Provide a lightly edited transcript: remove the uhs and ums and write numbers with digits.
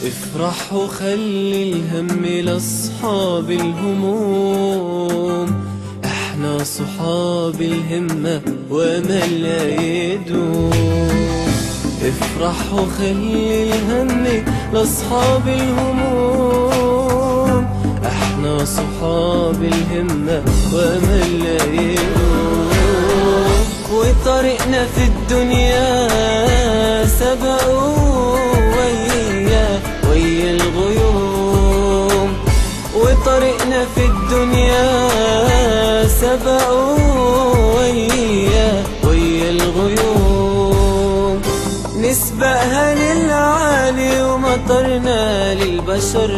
افرح وخلي الهم لأصحاب الهموم، احنا صحاب الهمة وأمل لا يدوم. افرح وخلي الهم لأصحاب الهموم، احنا صحاب الهمة وأمل لا يدوم. وطريقنا في الدنيا سبقوا ويا الغيوم، وطريقنا في الدنيا سبقوا ويا الغيوم. نسبقها للعالي ومطرنا للبشر،